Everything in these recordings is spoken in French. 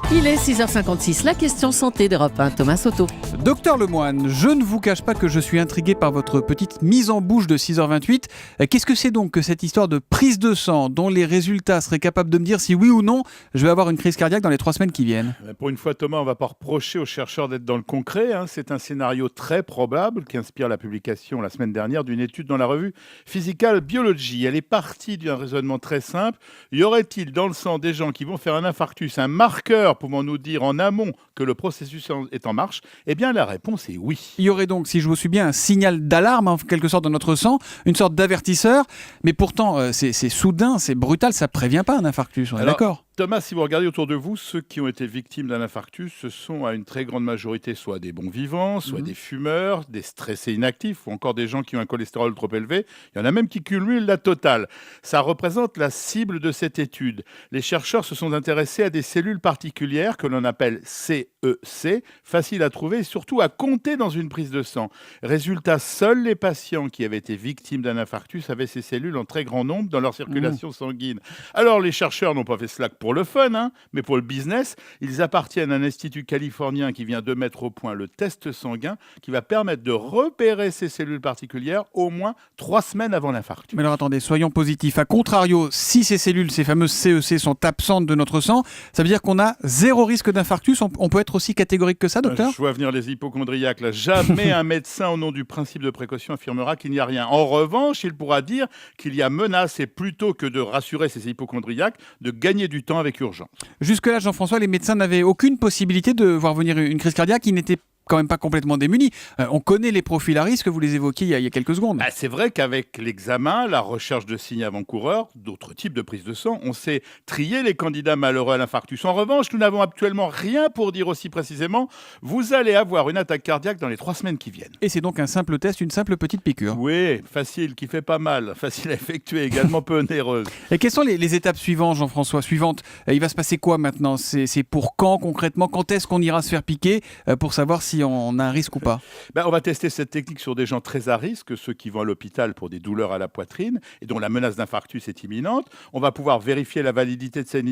Il est 6h56, la question santé d'Europe 1, Thomas Soto. Docteur Lemoine, je ne vous cache pas que je suis intrigué par votre petite mise en bouche de 6h28. Qu'est-ce que c'est donc que cette histoire de prise de sang dont les résultats seraient capables de me dire si oui ou non je vais avoir une crise cardiaque dans les 3 semaines qui viennent? Pour une fois, Thomas, on ne va pas reprocher aux chercheurs d'être dans le concret. C'est un scénario très probable qui inspire la publication la semaine dernière d'une étude dans la revue Physical Biology. Elle est partie d'un raisonnement très simple. Y aurait-il dans le sang des gens qui vont faire un infarctus, un marqueur pouvant nous dire en amont que le processus est en marche? Eh bien, la réponse est oui. Il y aurait donc, si je vous suis bien, un signal d'alarme en quelque sorte dans notre sang, une sorte d'avertisseur, mais pourtant c'est soudain, c'est brutal, ça ne prévient pas un infarctus, on est d'accord? Thomas, si vous regardez autour de vous, ceux qui ont été victimes d'un infarctus, ce sont à une très grande majorité soit des bons vivants, soit des fumeurs, des stressés inactifs ou encore des gens qui ont un cholestérol trop élevé. Il y en a même qui cumulent la totale. Ça représente la cible de cette étude. Les chercheurs se sont intéressés à des cellules particulières que l'on appelle CEC, faciles à trouver et surtout à compter dans une prise de sang. Résultat, seuls les patients qui avaient été victimes d'un infarctus avaient ces cellules en très grand nombre dans leur circulation sanguine. Alors les chercheurs n'ont pas fait cela pour le fun, mais pour le business. Ils appartiennent à un institut californien qui vient de mettre au point le test sanguin qui va permettre de repérer ces cellules particulières au moins 3 semaines avant l'infarctus. Mais alors attendez, soyons positifs. A contrario, si ces cellules, ces fameuses CEC sont absentes de notre sang, ça veut dire qu'on a 0 risque d'infarctus. On peut être aussi catégorique que ça, docteur? Je vois venir les hypochondriaques. Là. Jamais un médecin, au nom du principe de précaution, affirmera qu'il n'y a rien. En revanche, il pourra dire qu'il y a menace et plutôt que de rassurer ces hypochondriaques, de gagner du temps avec urgence. Jusque-là, Jean-François, les médecins n'avaient aucune possibilité de voir venir une crise cardiaque. Ils n'étaient quand même pas complètement démunis. On connaît les profils à risque, vous les évoquiez il y a quelques secondes. C'est vrai qu'avec l'examen, la recherche de signes avant-coureurs, d'autres types de prises de sang, on sait trier les candidats malheureux à l'infarctus. En revanche, nous n'avons actuellement rien pour dire aussi précisément, vous allez avoir une attaque cardiaque dans les 3 semaines qui viennent. Et c'est donc un simple test, une simple petite piqûre. Oui, facile, qui fait pas mal, facile à effectuer, également peu onéreuse. Et quelles sont les étapes suivantes, Jean-François? Il va se passer quoi maintenant? C'est pour quand concrètement? Quand est-ce qu'on ira se faire piquer pour savoir si on a un risque ou pas? On va tester cette technique sur des gens très à risque, ceux qui vont à l'hôpital pour des douleurs à la poitrine et dont la menace d'infarctus est imminente. On va pouvoir vérifier la validité de cette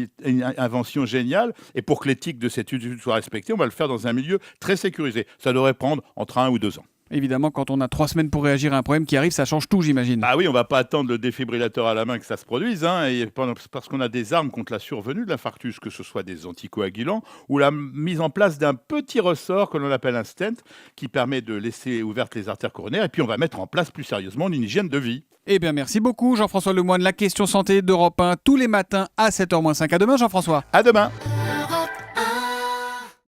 invention géniale et pour que l'éthique de cette étude soit respectée, on va le faire dans un milieu très sécurisé. Ça devrait prendre entre 1 ou 2 ans. Évidemment, quand on a 3 semaines pour réagir à un problème qui arrive, ça change tout, j'imagine. Ah oui, on ne va pas attendre le défibrillateur à la main que ça se produise, et parce qu'on a des armes contre la survenue de l'infarctus, que ce soit des anticoagulants ou la mise en place d'un petit ressort que l'on appelle un stent qui permet de laisser ouvertes les artères coronaires. Et puis, on va mettre en place plus sérieusement une hygiène de vie. Eh bien, merci beaucoup, Jean-François Lemoine. La question santé d'Europe 1, tous les matins à 7h-5. À demain, Jean-François. À demain.